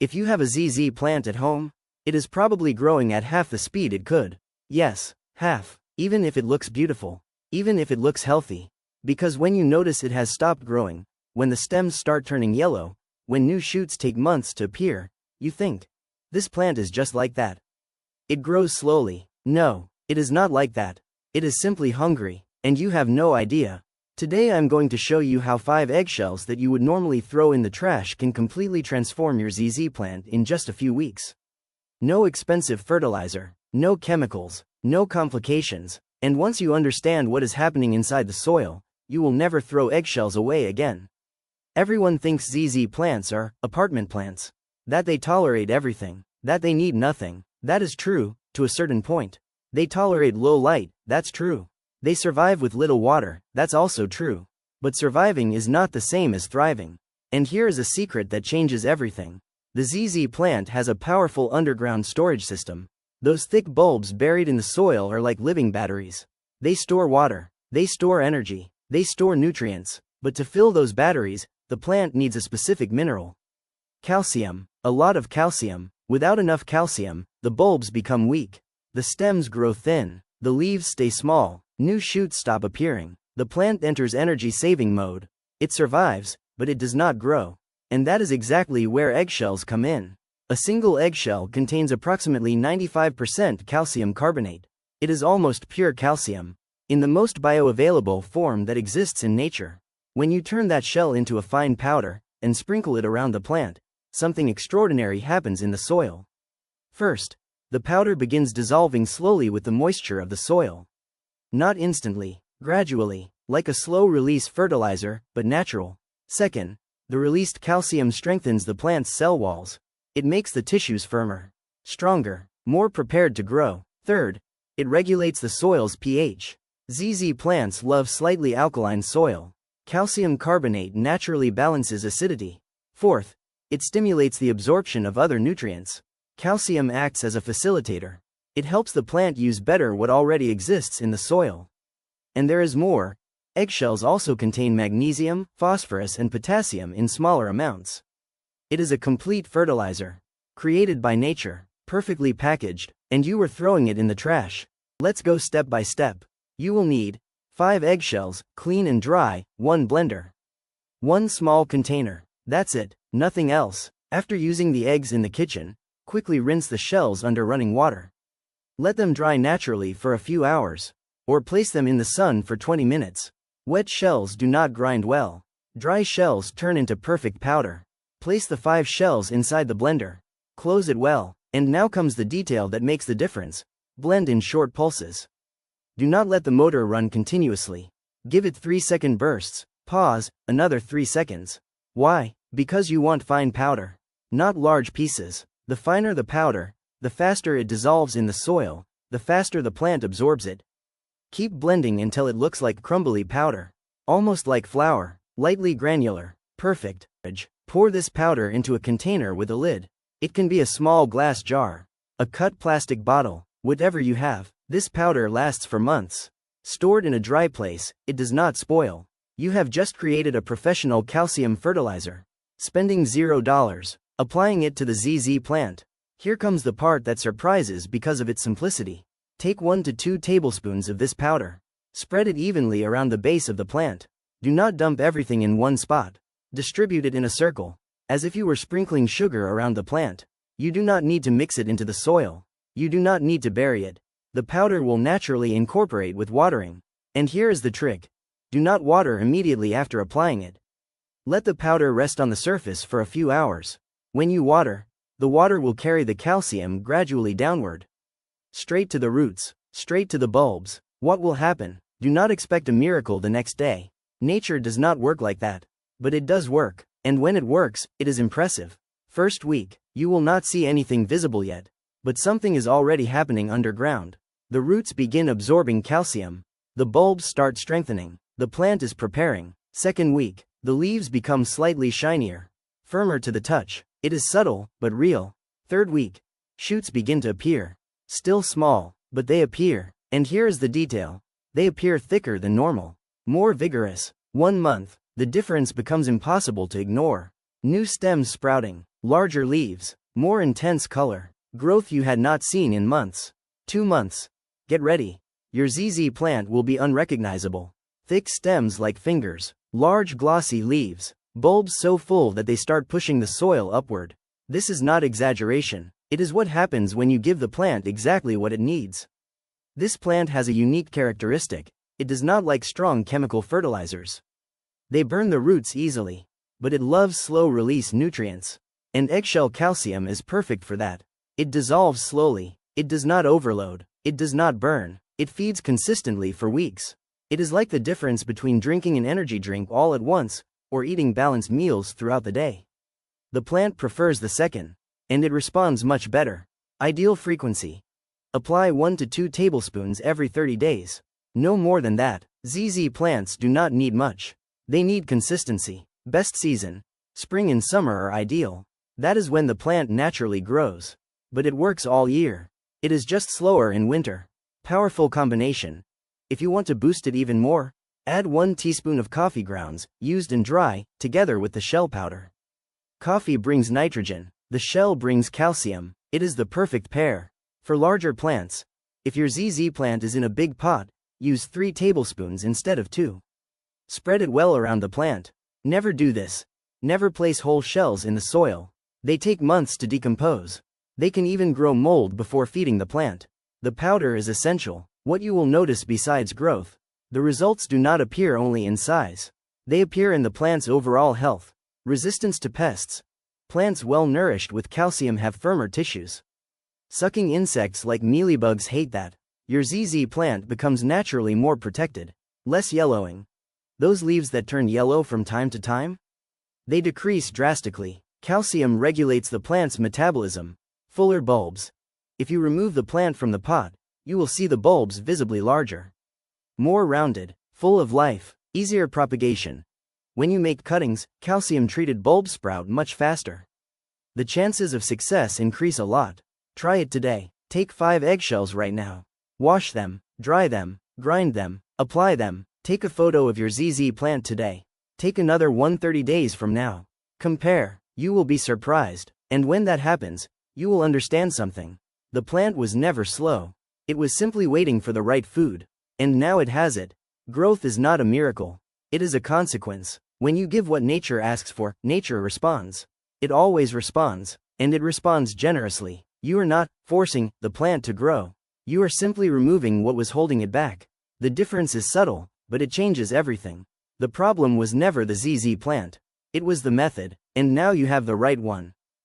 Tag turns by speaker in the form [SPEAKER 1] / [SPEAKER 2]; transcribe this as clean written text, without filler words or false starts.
[SPEAKER 1] If you have a ZZ plant at home, it is probably growing at half the speed it could. Yes, half, even if it looks beautiful, even if it looks healthy. Because when you notice it has stopped growing, when the stems start turning yellow, when new shoots take months to appear, you think, this plant is just like that. It grows slowly. No, it is not like that. It is simply hungry, and you have no idea. Today I'm going to show you how 5 eggshells that you would normally throw in the trash can completely transform your ZZ plant in just a few weeks. No expensive fertilizer, no chemicals, no complications, and once you understand what is happening inside the soil, you will never throw eggshells away again. Everyone thinks ZZ plants are apartment plants, that they tolerate everything, that they need nothing. That is true, to a certain point. They tolerate low light, that's true. They survive with little water, that's also true. But surviving is not the same as thriving. And here is a secret that changes everything. The ZZ plant has a powerful underground storage system. Those thick bulbs buried in the soil are like living batteries. They store water, they store energy, they store nutrients, but to fill those batteries, the plant needs a specific mineral. Calcium, a lot of calcium. Without enough calcium, the bulbs become weak. The stems grow thin, the leaves stay small, new shoots stop appearing, the plant enters energy-saving mode. It survives, but it does not grow. And that is exactly where eggshells come in. A single eggshell contains approximately 95% calcium carbonate. It is almost pure calcium, in the most bioavailable form that exists in nature. When you turn that shell into a fine powder, and sprinkle it around the plant, something extraordinary happens in the soil. First, the powder begins dissolving slowly with the moisture of the soil. Not instantly, gradually, like a slow-release fertilizer, but natural. Second, the released calcium strengthens the plant's cell walls. It makes the tissues firmer, stronger, more prepared to grow. Third, it regulates the soil's pH. ZZ plants love slightly alkaline soil. Calcium carbonate naturally balances acidity. Fourth, it stimulates the absorption of other nutrients. Calcium acts as a facilitator. It helps the plant use better what already exists in the soil. And there is more. Eggshells also contain magnesium, phosphorus, and potassium in smaller amounts. It is a complete fertilizer, created by nature, perfectly packaged, and you were throwing it in the trash. Let's go step by step. You will need 5 eggshells, clean and dry, 1 blender, 1 small container. That's it, nothing else. After using the eggs in the kitchen, quickly rinse the shells under running water. Let them dry naturally for a few hours, or place them in the sun for 20 minutes. Wet shells do not grind well. Dry shells turn into perfect powder. Place the 5 shells inside the blender. Close it well, and now comes the detail that makes the difference. Blend in short pulses. Do not let the motor run continuously. Give it 3-second bursts. Pause, another 3 seconds. Why? Because you want fine powder, not large pieces. The finer the powder, the faster it dissolves in the soil, the faster the plant absorbs it. Keep blending until it looks like crumbly powder, almost like flour, lightly granular. Perfect. Pour this powder into a container with a lid. It can be a small glass jar, a cut plastic bottle, whatever you have. This powder lasts for months. Stored in a dry place, it does not spoil. You have just created a professional calcium fertilizer. Spending $0. Applying it to the ZZ plant. Here comes the part that surprises because of its simplicity. Take 1 to 2 tablespoons of this powder. Spread it evenly around the base of the plant. Do not dump everything in one spot. Distribute it in a circle, as if you were sprinkling sugar around the plant. You do not need to mix it into the soil. You do not need to bury it. The powder will naturally incorporate with watering. And here is the trick. Do not water immediately after applying it. Let the powder rest on the surface for a few hours. When you water, the water will carry the calcium gradually downward. Straight to the roots, straight to the bulbs. What will happen? Do not expect a miracle the next day. Nature does not work like that. But it does work, and when it works, it is impressive. First week, you will not see anything visible yet. But something is already happening underground. The roots begin absorbing calcium. The bulbs start strengthening. The plant is preparing. Second week, the leaves become slightly shinier, firmer to the touch. It is subtle, but real. Third week, shoots begin to appear. Still small, but they appear. And here is the detail. They appear thicker than normal. More vigorous. 1 month, the difference becomes impossible to ignore. New stems sprouting. Larger leaves, more intense color, growth you had not seen in months. 2 months. Get ready. Your ZZ plant will be unrecognizable. Thick stems like fingers, large glossy leaves, bulbs so full that they start pushing the soil upward. This is not exaggeration. It is what happens when you give the plant exactly what it needs. This plant has a unique characteristic. It does not like strong chemical fertilizers. They burn the roots easily, but it loves slow-release nutrients. And eggshell calcium is perfect for that. It dissolves slowly, it does not overload, it does not burn, it feeds consistently for weeks. It is like the difference between drinking an energy drink all at once, or eating balanced meals throughout the day. The plant prefers the second, and it responds much better. Ideal frequency. Apply 1 to 2 tablespoons every 30 days. No more than that. ZZ plants do not need much. They need consistency. Best season. Spring and summer are ideal. That is when the plant naturally grows. But it works all year. It is just slower in winter. Powerful combination. If you want to boost it even more, add 1 teaspoon of coffee grounds, used and dry, together with the shell powder. Coffee brings nitrogen, the shell brings calcium. It is the perfect pair. For larger plants, if your ZZ plant is in a big pot, use 3 tablespoons instead of 2. Spread it well around the plant. Never do this. Never place whole shells in the soil. They take months to decompose. They can even grow mold before feeding the plant. The powder is essential. What you will notice besides growth, the results do not appear only in size. They appear in the plant's overall health. Resistance to pests. Plants well nourished with calcium have firmer tissues. Sucking insects like mealybugs hate that. Your ZZ plant becomes naturally more protected. Less yellowing. Those leaves that turn yellow from time to time? They decrease drastically. Calcium regulates the plant's metabolism. Fuller bulbs. If you remove the plant from the pot, you will see the bulbs visibly larger. More rounded, full of life, easier propagation. When you make cuttings, calcium-treated bulbs sprout much faster. The chances of success increase a lot. Try it today. Take 5 eggshells right now. Wash them, dry them, grind them, apply them. Take a photo of your ZZ plant today. Take another 130 days from now. Compare. You will be surprised. And when that happens, you will understand something. The plant was never slow. It was simply waiting for the right food. And now it has it. Growth is not a miracle. It is a consequence. When you give what nature asks for, nature responds. It always responds, and it responds generously. You are not forcing the plant to grow. You are simply removing what was holding it back. The difference is subtle, but it changes everything. The problem was never the ZZ plant. It was the method, and now you have the right one.